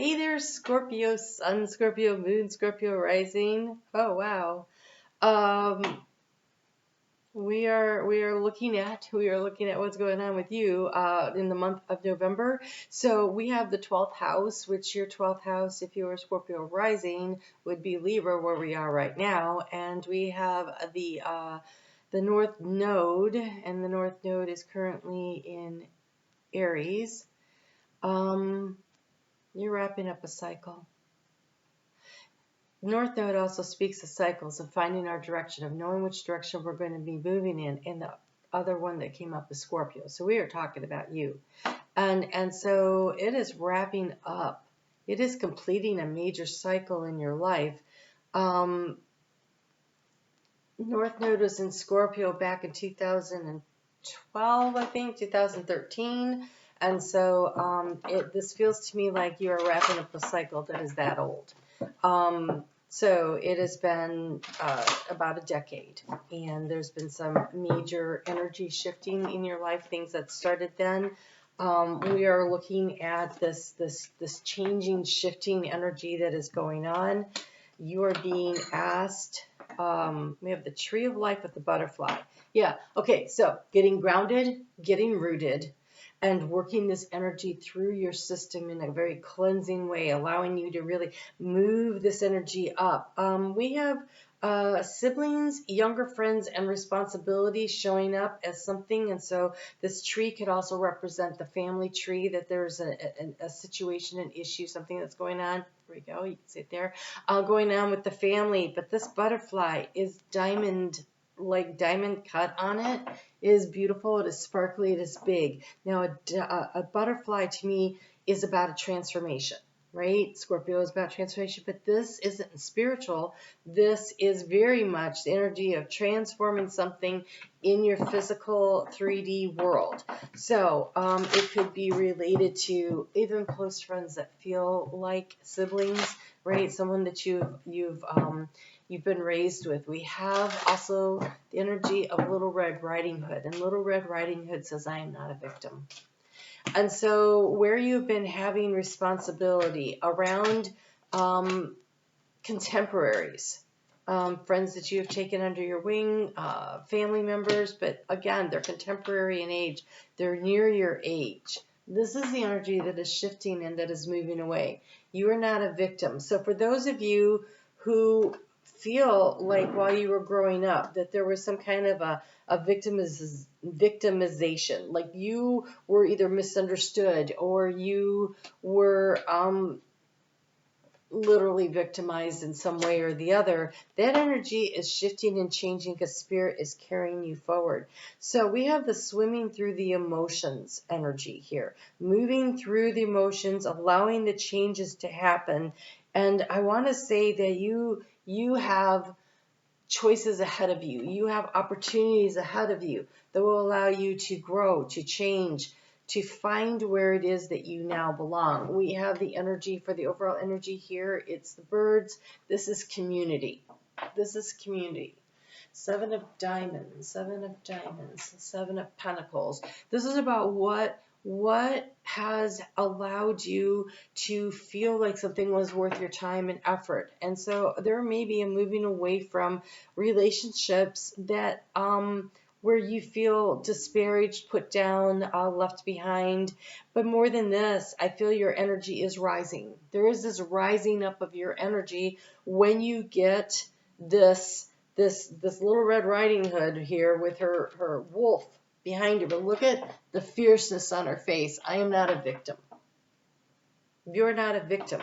Hey there, Scorpio Sun, Scorpio Moon, Scorpio Rising. Oh wow. Um, we are looking at what's going on with you in the month of November. So we have the 12th house, which your 12th house, if you were Scorpio Rising, would be Libra, where we are right now, and we have the North Node, and the North Node is currently in Aries. Um, you're wrapping up a cycle. North Node also speaks of cycles of finding our direction, of knowing which direction we're going to be moving in. And the other one that came up is Scorpio. So we are talking about you. And so it is wrapping up. It is completing a major cycle in your life. North Node was in Scorpio back in 2012, I think, 2013. And so this feels to me like you are wrapping up a cycle that is that old. So it has been about a decade, and there's been some major energy shifting in your life, things that started then. We are looking at this changing, shifting energy that is going on. You are being asked. We have the tree of life with the butterfly. Yeah. Okay. So getting grounded, getting rooted, and working this energy through your system in a very cleansing way, allowing you to really move this energy up. We have siblings, younger friends, and responsibilities showing up as something. And so this tree could also represent the family tree, that there's a situation, an issue, something that's going on. There we go. You can see it there. Going on with the family. But this butterfly is diamond cut on it. It is beautiful, it is sparkly, it is big. Now a butterfly to me is about a transformation, right? Scorpio is about transformation, but this isn't spiritual. This is very much the energy of transforming something in your physical 3D world. So it could be related to even close friends that feel like siblings, right? Someone that you've been raised with. We have also the energy of Little Red Riding Hood, and Little Red Riding Hood says, I am not a victim. And so where you've been having responsibility around contemporaries, friends that you have taken under your wing, family members, but again, they're contemporary in age. They're near your age. This is the energy that is shifting and that is moving away. You are not a victim. So for those of you who feel like while you were growing up that there was some kind of a victimization, like you were either misunderstood or you were literally victimized in some way or the other, that energy is shifting and changing because spirit is carrying you forward. So we have the swimming through the emotions energy here, moving through the emotions, allowing the changes to happen. And I want to say that you have choices ahead of you. You have opportunities ahead of you that will allow you to grow, to change, to find where it is that you now belong. We have the energy for the overall energy here. It's the birds. This is community. This is community. Seven of diamonds, seven of pentacles. This is about what has allowed you to feel like something was worth your time and effort. And so there may be a moving away from relationships that where you feel disparaged, put down, left behind. But more than this, I feel your energy is rising. There is this rising up of your energy when you get this Little Red Riding Hood here with her wolf behind her. But look at the fierceness on her face. I am not a victim. You're not a victim.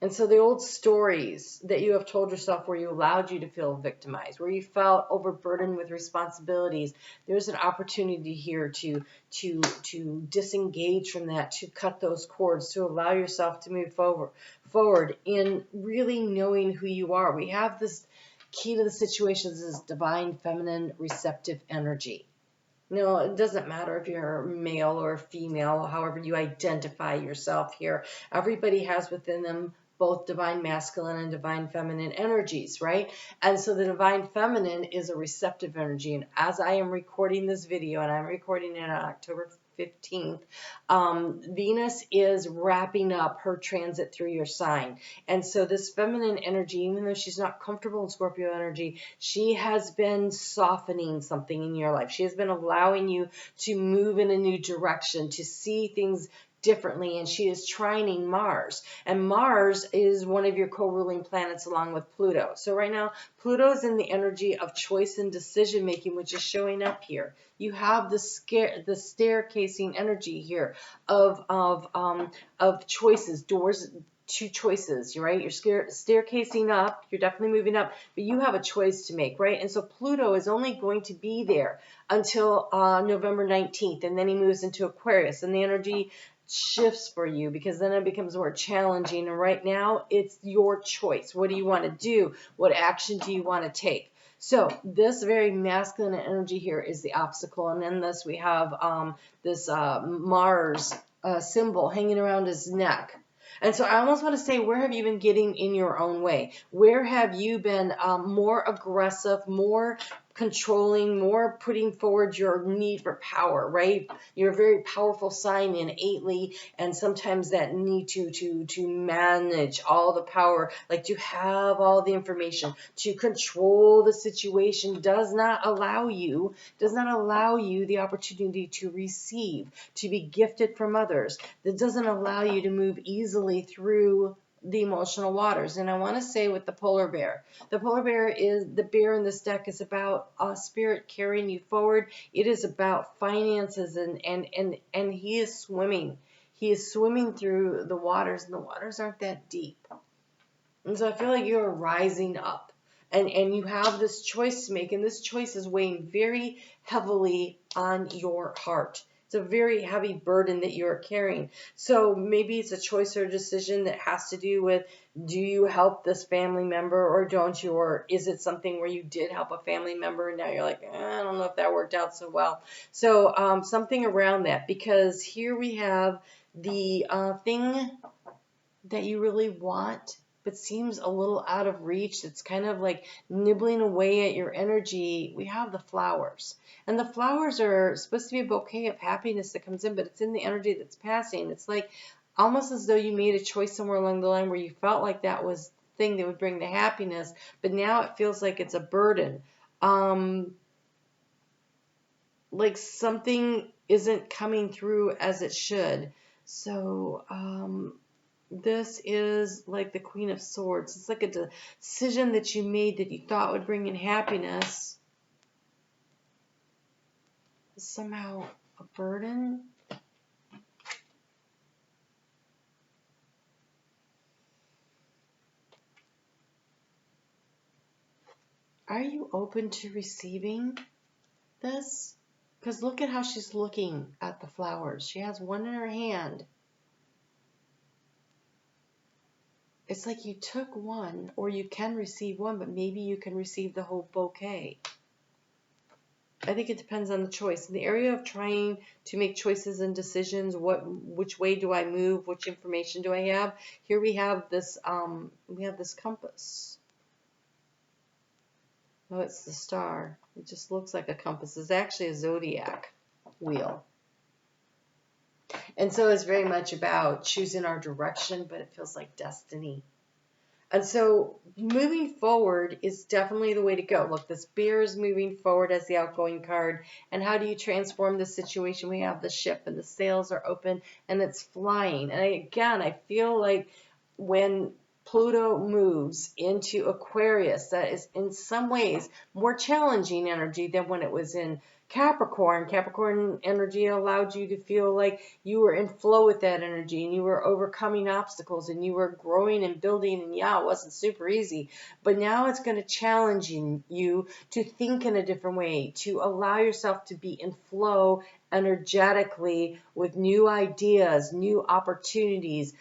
And so the old stories that you have told yourself where you allowed you to feel victimized, where you felt overburdened with responsibilities, there's an opportunity here to disengage from that, to cut those cords, to allow yourself to move forward in really knowing who you are. We have this key to the situations is divine feminine receptive energy. No, it doesn't matter if you're male or female, however you identify yourself here. Everybody has within them both divine masculine and divine feminine energies, right? And so the divine feminine is a receptive energy. And as I am recording this video, and I'm recording it on October 15th, Venus is wrapping up her transit through your sign. And so this feminine energy, even though she's not comfortable in Scorpio energy, she has been softening something in your life. She has been allowing you to move in a new direction, to see things differently, and she is trining Mars. And Mars is one of your co-ruling planets along with Pluto. So right now, Pluto is in the energy of choice and decision making, which is showing up here. You have the staircasing energy here of choices, doors to choices, right? You're staircasing up, you're definitely moving up, but you have a choice to make, right? And so Pluto is only going to be there until November 19th, and then he moves into Aquarius, and the energy shifts for you because then it becomes more challenging. And right now, it's your choice. What do you want to do? What action do you want to take? So this very masculine energy here is the obstacle, and in this we have this Mars symbol hanging around his neck. And so I almost want to say, where have you been getting in your own way? Where have you been more aggressive, more controlling, more putting forward your need for power, right? You're a very powerful sign innately, and sometimes that need to manage all the power, like to have all the information, to control the situation does not allow you the opportunity to receive, to be gifted from others. That doesn't allow you to move easily through the emotional waters. And I want to say with the polar bear is the bear in this deck is about spirit carrying you forward. It is about finances, and he is swimming. He is swimming through the waters, and the waters aren't that deep. And so I feel like you're rising up, and you have this choice to make, and this choice is weighing very heavily on your heart. It's a very heavy burden that you're carrying. So maybe it's a choice or a decision that has to do with, do you help this family member or don't you? Or is it something where you did help a family member and now you're like, I don't know if that worked out so well. So something around that, because here we have the thing that you really want but seems a little out of reach, it's kind of like nibbling away at your energy. We have the flowers. And the flowers are supposed to be a bouquet of happiness that comes in, but it's in the energy that's passing. It's like almost as though you made a choice somewhere along the line where you felt like that was the thing that would bring the happiness, but now it feels like it's a burden. Like something isn't coming through as it should. So, this is like the Queen of Swords. It's like a decision that you made that you thought would bring in happiness. Somehow a burden. Are you open to receiving this? Because look at how she's looking at the flowers. She has one in her hand. It's like you took one, or you can receive one, but maybe you can receive the whole bouquet. I think it depends on the choice. In the area of trying to make choices and decisions, which way do I move? Which information do I have? Here we have this compass. Oh, it's the star. It just looks like a compass. It's actually a zodiac wheel. And so it's very much about choosing our direction, but it feels like destiny. And so moving forward is definitely the way to go. Look, this bear is moving forward as the outgoing card. And how do you transform the situation? We have the ship and the sails are open and it's flying. And I feel like when Pluto moves into Aquarius, that is in some ways more challenging energy than when it was in Capricorn. Capricorn energy allowed you to feel like you were in flow with that energy and you were overcoming obstacles and you were growing and building, and yeah, it wasn't super easy. But now it's going to challenge you to think in a different way, to allow yourself to be in flow energetically with new ideas, new opportunities.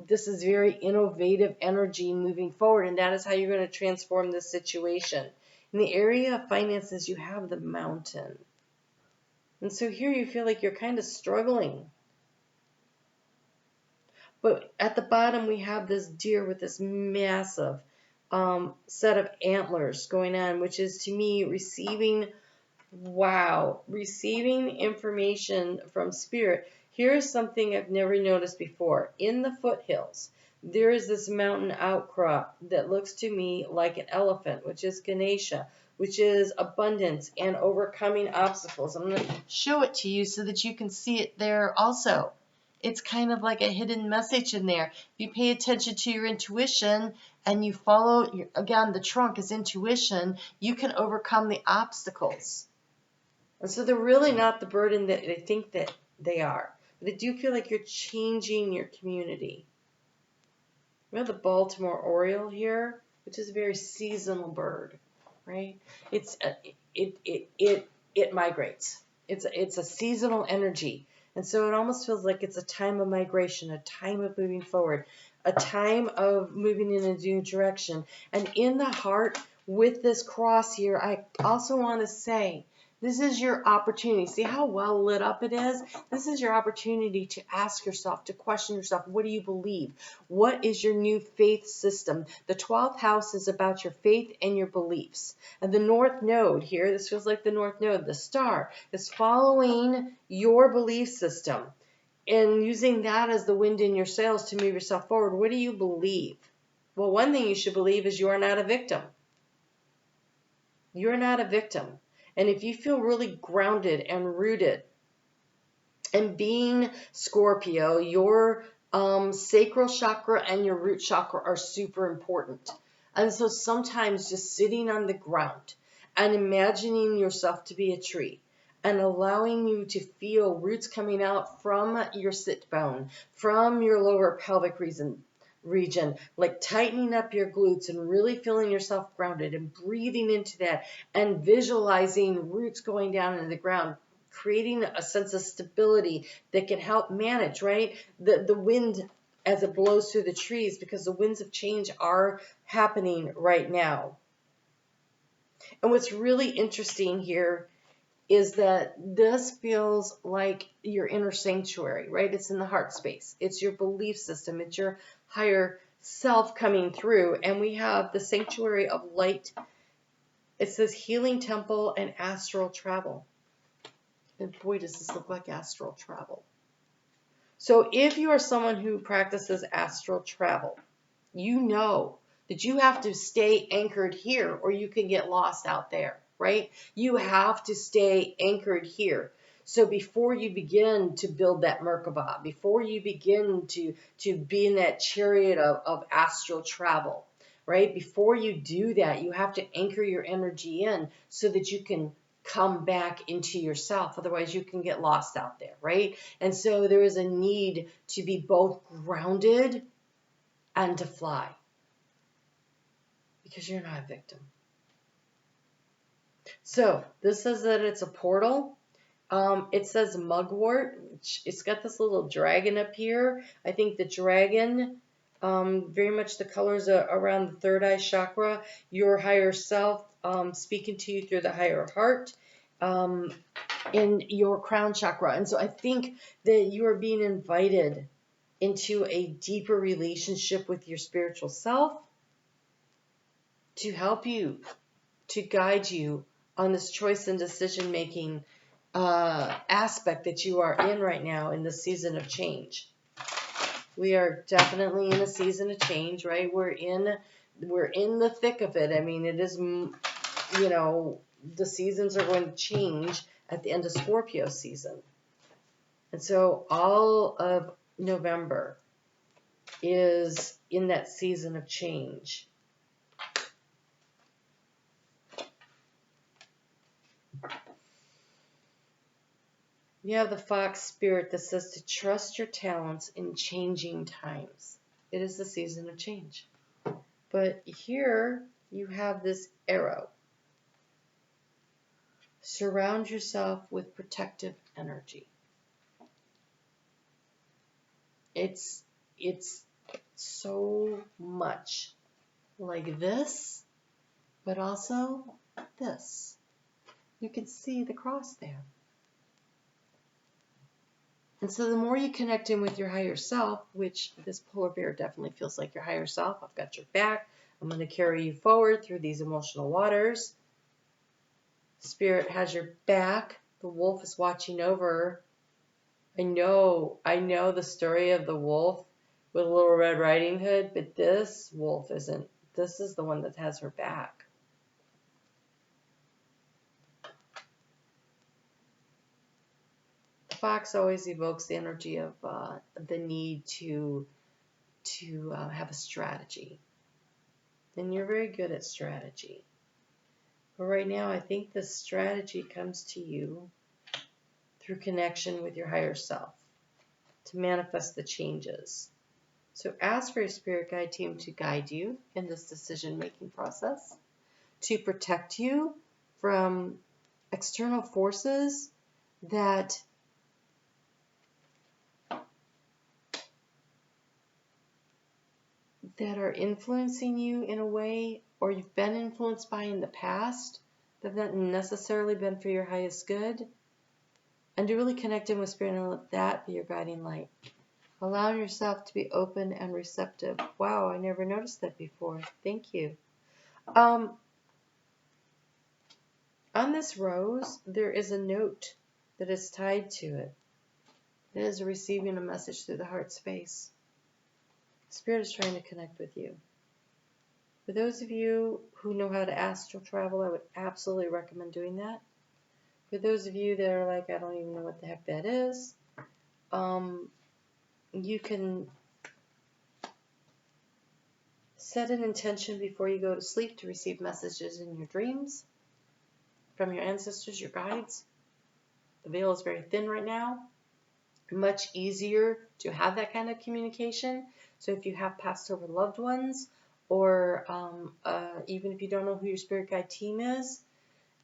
This is very innovative energy moving forward, and that is how you're going to transform this situation. In the area of finances, you have the Mountain. And so here you feel like you're kind of struggling. But at the bottom, we have this deer with this massive set of antlers going on, which is, to me, receiving Wow, receiving information from spirit. Here's something I've never noticed before. In the foothills, there is this mountain outcrop that looks to me like an elephant, which is Ganesha, which is abundance and overcoming obstacles. I'm going to show it to you so that you can see it there also. It's kind of like a hidden message in there. If you pay attention to your intuition and you follow, again, the trunk is intuition, you can overcome the obstacles. And so they're really not the burden that they think that they are. But I do feel like you're changing your community. We have the Baltimore Oriole here, which is a very seasonal bird, right? It migrates. It's a seasonal energy. And so it almost feels like it's a time of migration, a time of moving forward, a time of moving in a new direction. And in the heart, with this cross here, I also want to say, this is your opportunity. See how well lit up it is? This is your opportunity to ask yourself, to question yourself, what do you believe? What is your new faith system? The 12th house is about your faith and your beliefs. And the North Node here, this feels like the North Node, the star, is following your belief system and using that as the wind in your sails to move yourself forward. What do you believe? Well, one thing you should believe is you are not a victim. You're not a victim. And if you feel really grounded and rooted, and being Scorpio, your sacral chakra and your root chakra are super important. And so sometimes just sitting on the ground and imagining yourself to be a tree and allowing you to feel roots coming out from your sit bone, from your lower pelvic region, like tightening up your glutes and really feeling yourself grounded and breathing into that and visualizing roots going down into the ground, creating a sense of stability that can help manage, right? The wind as it blows through the trees, because the winds of change are happening right now. And what's really interesting here is that this feels like your inner sanctuary, right? It's in the heart space. It's your belief system. It's your higher self coming through. And we have the sanctuary of light. It says healing temple and astral travel. And boy, does this look like astral travel. So if you are someone who practices astral travel, you know that you have to stay anchored here or you can get lost out there. Right? You have to stay anchored here. So before you begin to build that Merkaba, before you begin to be in that chariot of astral travel, right? Before you do that, you have to anchor your energy in so that you can come back into yourself. Otherwise, you can get lost out there, right? And so there is a need to be both grounded and to fly, because you're not a victim. So this says that it's a portal. It says mugwort. It's got this little dragon up here. I think the dragon, very much the colors around the third eye chakra, your higher self speaking to you through the higher heart, in your crown chakra. And so I think that you are being invited into a deeper relationship with your spiritual self to help you, to guide you on this choice and decision-making aspect that you are in right now in the season of change. We are definitely in a season of change, right? We're in the thick of it. I mean, it is, the seasons are going to change at the end of Scorpio season. And so all of November is in that season of change. You have the fox spirit that says to trust your talents in changing times. It is the season of change. But here you have this arrow. Surround yourself with protective energy. It's so much like this, but also this. You can see the cross there. And so the more you connect in with your higher self, which this polar bear definitely feels like your higher self. I've got your back. I'm going to carry you forward through these emotional waters. Spirit has your back. The wolf is watching over. I know the story of the wolf with Little Red Riding Hood, but this wolf isn't. This is the one that has her back. The fox always evokes the energy of the need to have a strategy. And you're very good at strategy. But right now, I think the strategy comes to you through connection with your higher self to manifest the changes. So ask for your spirit guide team to guide you in this decision-making process, to protect you from external forces that are influencing you in a way, or you've been influenced by in the past, that have not necessarily been for your highest good, and to really connect in with spirit and let that be your guiding light. Allow yourself to be open and receptive. Wow, I never noticed that before. Thank you. On this rose, there is a note that is tied to it. It is receiving a message through the heart space. Spirit is trying to connect with you. For those of you who know how to astral travel, I would absolutely recommend doing that. For those of you that are like, I don't even know what the heck that is, you can set an intention before you go to sleep to receive messages in your dreams from your ancestors, your guides. The veil is very thin right now. Much easier to have that kind of communication. So if you have passed over loved ones, or even if you don't know who your spirit guide team is,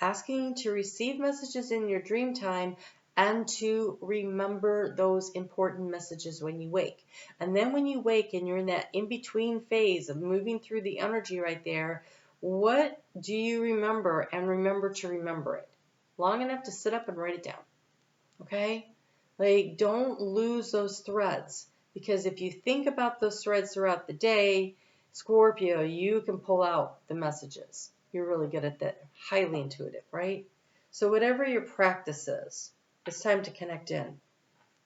asking to receive messages in your dream time and to remember those important messages when you wake. And then when you wake and you're in that in-between phase of moving through the energy right there, what do you remember? And remember to remember it long enough to sit up and write it down. Okay? Like, don't lose those threads, because if you think about those threads throughout the day, Scorpio, you can pull out the messages. You're really good at that. Highly intuitive, right? So whatever your practice is, it's time to connect in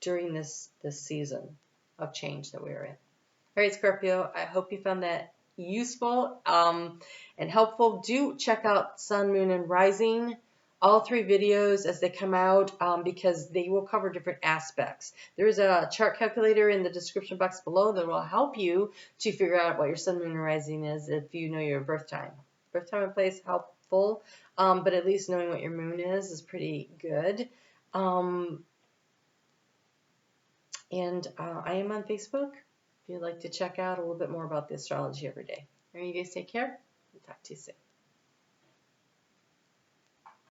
during this season of change that we're in. All right, Scorpio, I hope you found that useful and helpful. Do check out Sun, Moon, and Rising, all 3 videos as they come out, because they will cover different aspects. There's a chart calculator in the description box below that will help you to figure out what your Sun, Moon, and Rising is if you know your birth time. Birth time and place helpful, but at least knowing what your moon is pretty good. And I am on Facebook if you'd like to check out a little bit more about the astrology every day. All right, you guys take care. I'll talk to you soon.